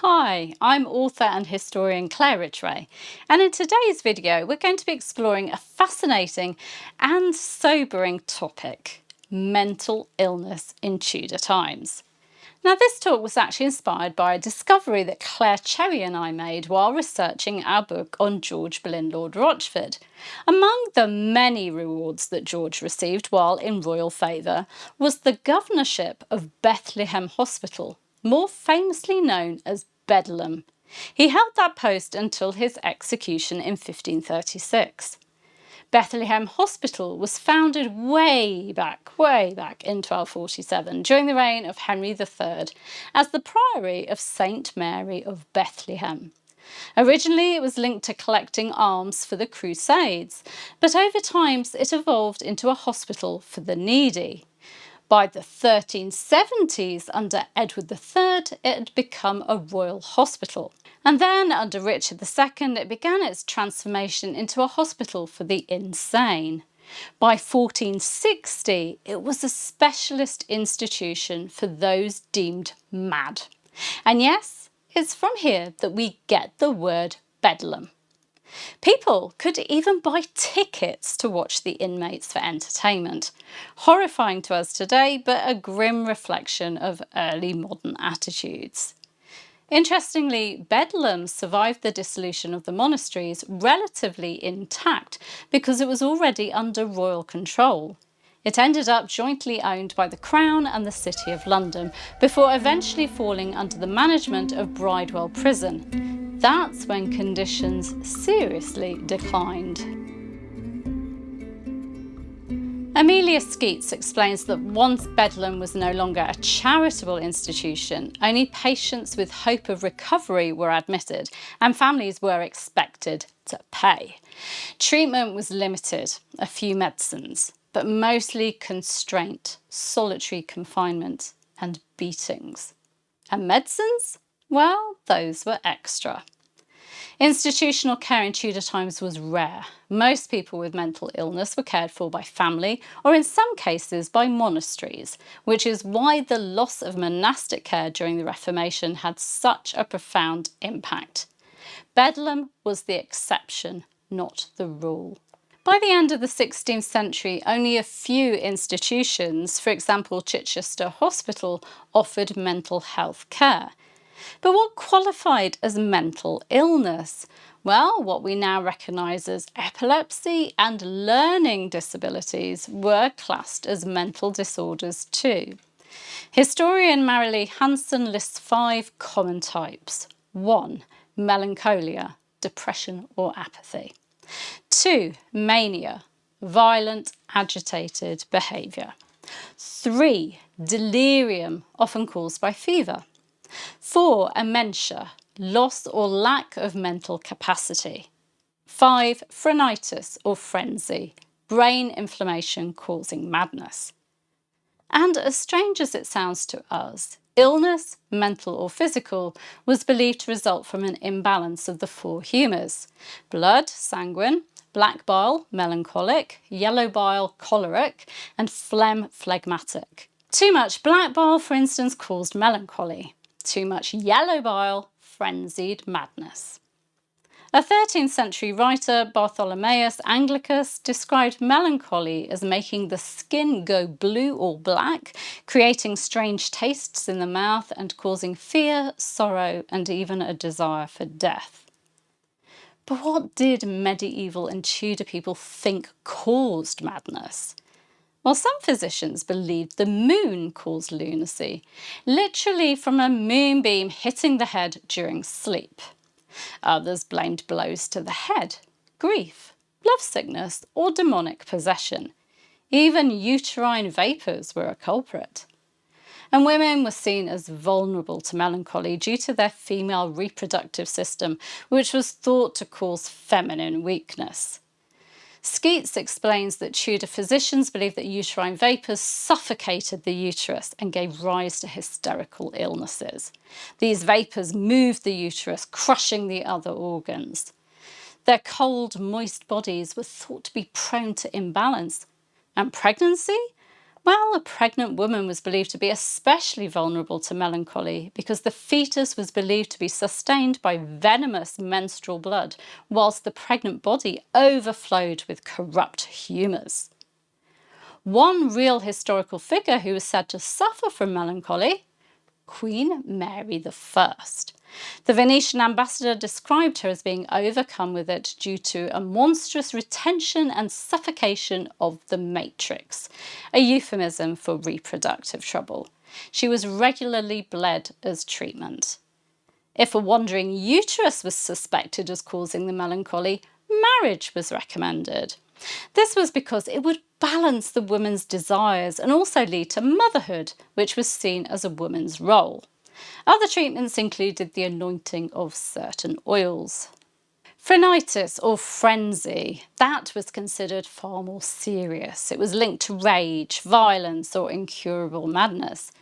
Hi, I'm author and historian Claire Ridgway, and in today's video we're going to be exploring a fascinating and sobering topic: mental illness in Tudor times. Now, this talk was actually inspired by a discovery that Claire Cherry and I made while researching our book on George Boleyn Lord Rochford. Among the many rewards that George received while in royal favour was the governorship of Bethlehem Hospital, more famously known as Bedlam. He held that post until his execution in 1536. Bethlehem Hospital was founded way back in 1247 during the reign of Henry III as the Priory of St Mary of Bethlehem. Originally, it was linked to collecting alms for the Crusades, but over time it evolved into a hospital for the needy. By the 1370s, under Edward III, it had become a royal hospital. And then, under Richard II, it began its transformation into a hospital for the insane. By 1460, it was a specialist institution for those deemed mad. And yes, it's from here that we get the word bedlam. People could even buy tickets to watch the inmates for entertainment. Horrifying to us today, but a grim reflection of early modern attitudes. Interestingly, Bedlam survived the dissolution of the monasteries relatively intact because it was already under royal control. It ended up jointly owned by the Crown and the City of London, before eventually falling under the management of Bridewell Prison. That's when conditions seriously declined. Amelia Skeets explains that once Bedlam was no longer a charitable institution, only patients with hope of recovery were admitted and families were expected to pay. Treatment was limited, a few medicines, but mostly constraint, solitary confinement and beatings. And medicines? Well, those were extra. Institutional care in Tudor times was rare. Most people with mental illness were cared for by family, or in some cases by monasteries, which is why the loss of monastic care during the Reformation had such a profound impact. Bedlam was the exception, not the rule. By the end of the 16th century, only a few institutions, for example Chichester Hospital, offered mental health care. But what qualified as mental illness? Well, what we now recognise as epilepsy and learning disabilities were classed as mental disorders too. Historian Marilee Hansen lists 5 common types. 1. Melancholia, depression or apathy. 2. Mania, violent, agitated behaviour. 3. Delirium, often caused by fever. 4. Amentia, loss or lack of mental capacity. 5. Phrenitis or frenzy, brain inflammation causing madness. And as strange as it sounds to us, illness, mental or physical, was believed to result from an imbalance of the 4 humours: blood, sanguine; black bile, melancholic; yellow bile, choleric; and phlegm, phlegmatic. Too much black bile, for instance, caused melancholy. Too much yellow bile, frenzied madness. A 13th century writer, Bartholomeus Anglicus, described melancholy as making the skin go blue or black, creating strange tastes in the mouth, and causing fear, sorrow, and even a desire for death. But what did medieval and Tudor people think caused madness? Well, some physicians believed the moon caused lunacy, literally from a moonbeam hitting the head during sleep. Others blamed blows to the head, grief, lovesickness, or demonic possession. Even uterine vapours were a culprit. And women were seen as vulnerable to melancholy due to their female reproductive system, which was thought to cause feminine weakness. Skeets explains that Tudor physicians believed that uterine vapours suffocated the uterus and gave rise to hysterical illnesses. These vapours moved the uterus, crushing the other organs. Their cold, moist bodies were thought to be prone to imbalance. And pregnancy? Well, a pregnant woman was believed to be especially vulnerable to melancholy because the fetus was believed to be sustained by venomous menstrual blood, whilst the pregnant body overflowed with corrupt humours. One real historical figure who was said to suffer from melancholy, Queen Mary I. The Venetian ambassador described her as being overcome with it due to a monstrous retention and suffocation of the matrix, a euphemism for reproductive trouble. She was regularly bled as treatment. If a wandering uterus was suspected as causing the melancholy, marriage was recommended. This was because it would balance the woman's desires and also lead to motherhood, which was seen as a woman's role. Other treatments included the anointing of certain oils. Phrenitis or frenzy, that was considered far more serious. It was linked to rage, violence or incurable madness.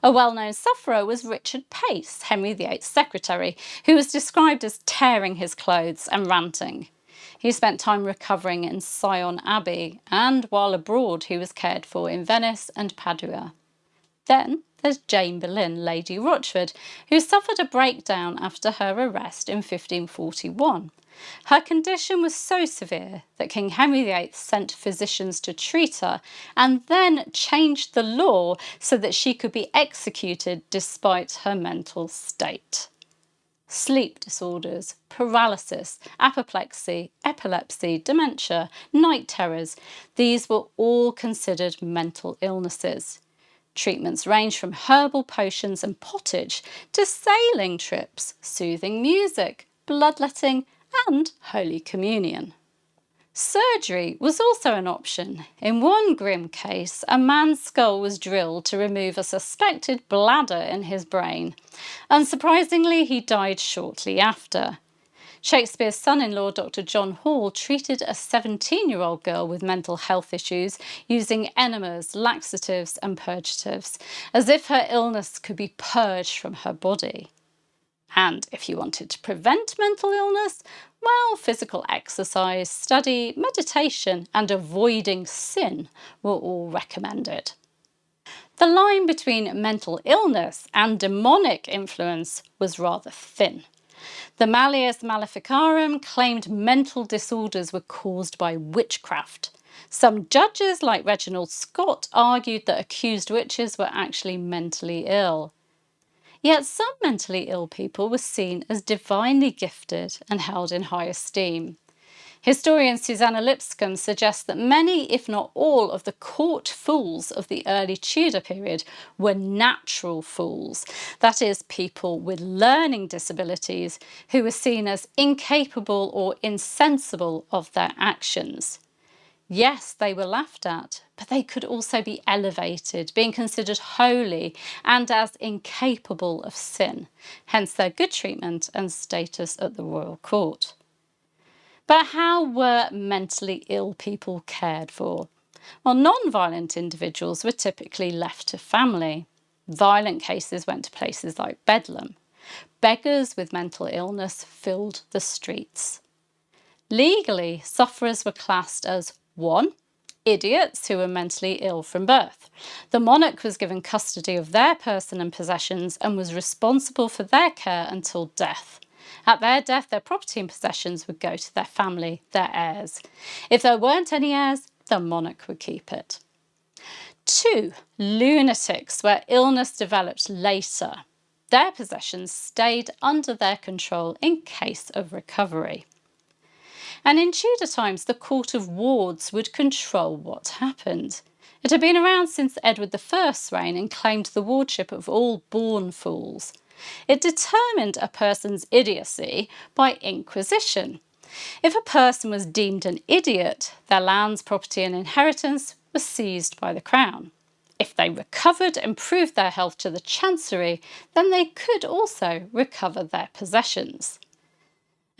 A well-known sufferer was Richard Pace, Henry VIII's secretary, who was described as tearing his clothes and ranting. He spent time recovering in Sion Abbey, and while abroad he was cared for in Venice and Padua. Then there's Jane Boleyn, Lady Rochford, who suffered a breakdown after her arrest in 1541. Her condition was so severe that King Henry VIII sent physicians to treat her and then changed the law so that she could be executed despite her mental state. Sleep disorders, paralysis, apoplexy, epilepsy, dementia, night terrors, these were all considered mental illnesses. Treatments range from herbal potions and pottage to sailing trips, soothing music, bloodletting, and Holy Communion. Surgery was also an option. In one grim case, a man's skull was drilled to remove a suspected bladder in his brain. Unsurprisingly, he died shortly after. Shakespeare's son-in-law, Dr. John Hall, treated a 17-year-old girl with mental health issues using enemas, laxatives and purgatives, as if her illness could be purged from her body. And if you wanted to prevent mental illness, well, physical exercise, study, meditation and avoiding sin were all recommended. The line between mental illness and demonic influence was rather thin. The Malleus Maleficarum claimed mental disorders were caused by witchcraft. Some judges, like Reginald Scott, argued that accused witches were actually mentally ill. Yet some mentally ill people were seen as divinely gifted and held in high esteem. Historian Susanna Lipscomb suggests that many, if not all, of the court fools of the early Tudor period were natural fools, that is, people with learning disabilities who were seen as incapable or insensible of their actions. Yes, they were laughed at, but they could also be elevated, being considered holy and as incapable of sin, hence their good treatment and status at the royal court. But how were mentally ill people cared for? Well, non-violent individuals were typically left to family. Violent cases went to places like Bedlam. Beggars with mental illness filled the streets. Legally, sufferers were classed as 1. Idiots who were mentally ill from birth. The monarch was given custody of their person and possessions and was responsible for their care until death. At their death, their property and possessions would go to their family, their heirs. If there weren't any heirs, the monarch would keep it. 2. Lunatics, where illness developed later. Their possessions stayed under their control in case of recovery. And in Tudor times, the Court of Wards would control what happened. It had been around since Edward I's reign and claimed the wardship of all born fools. It determined a person's idiocy by inquisition. If a person was deemed an idiot, their lands, property and inheritance were seized by the crown. If they recovered and proved their health to the chancery, then they could also recover their possessions.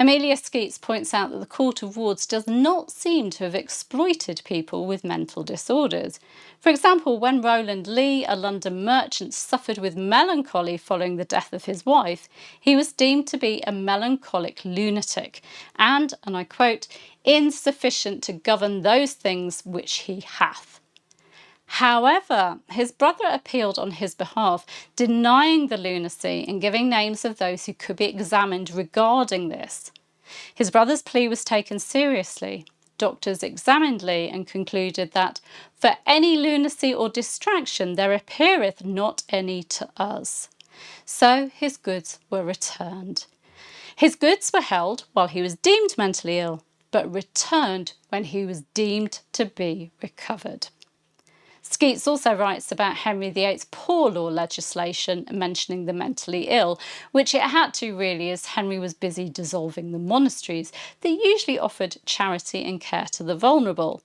Amelia Skeets points out that the Court of Wards does not seem to have exploited people with mental disorders. For example, when Roland Lee, a London merchant, suffered with melancholy following the death of his wife, he was deemed to be a melancholic lunatic and I quote, insufficient to govern those things which he hath. However, his brother appealed on his behalf, denying the lunacy and giving names of those who could be examined regarding this. His brother's plea was taken seriously. Doctors examined Lee and concluded that, for any lunacy or distraction there appeareth not any to us. So his goods were returned. His goods were held while he was deemed mentally ill, but returned when he was deemed to be recovered. Skeates also writes about Henry VIII's poor law legislation mentioning the mentally ill, which it had to really as Henry was busy dissolving the monasteries that usually offered charity and care to the vulnerable.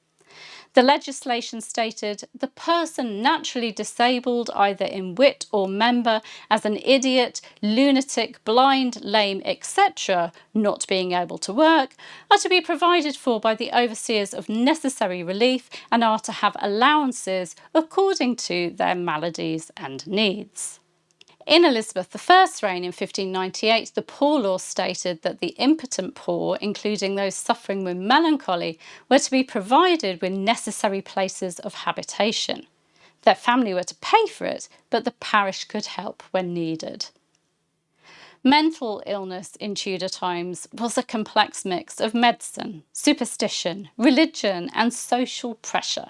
The legislation stated the person naturally disabled either in wit or member as an idiot, lunatic, blind, lame, etc., not being able to work, are to be provided for by the overseers of necessary relief and are to have allowances according to their maladies and needs. In Elizabeth I's reign in 1598, the poor law stated that the impotent poor, including those suffering with melancholy, were to be provided with necessary places of habitation. Their family were to pay for it, but the parish could help when needed. Mental illness in Tudor times was a complex mix of medicine, superstition, religion, and social pressure.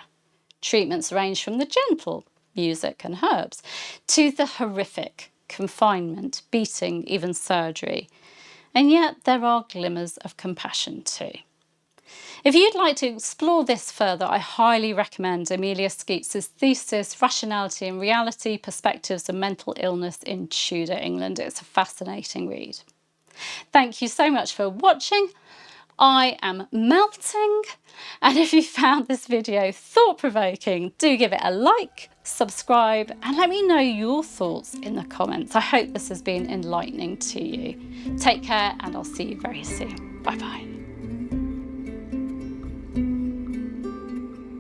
Treatments ranged from the gentle, music and herbs, to the horrific, confinement, beating, even surgery. And yet there are glimmers of compassion too. If you'd like to explore this further, I highly recommend Amelia Skeates' thesis, Rationality and Reality, Perspectives of Mental Illness in Tudor England. It's a fascinating read. Thank you so much for watching. I am melting, and if you found this video thought-provoking, do give it a like, subscribe, and let me know your thoughts in the comments. I hope this has been enlightening to you. Take care, and I'll see you very soon. Bye bye.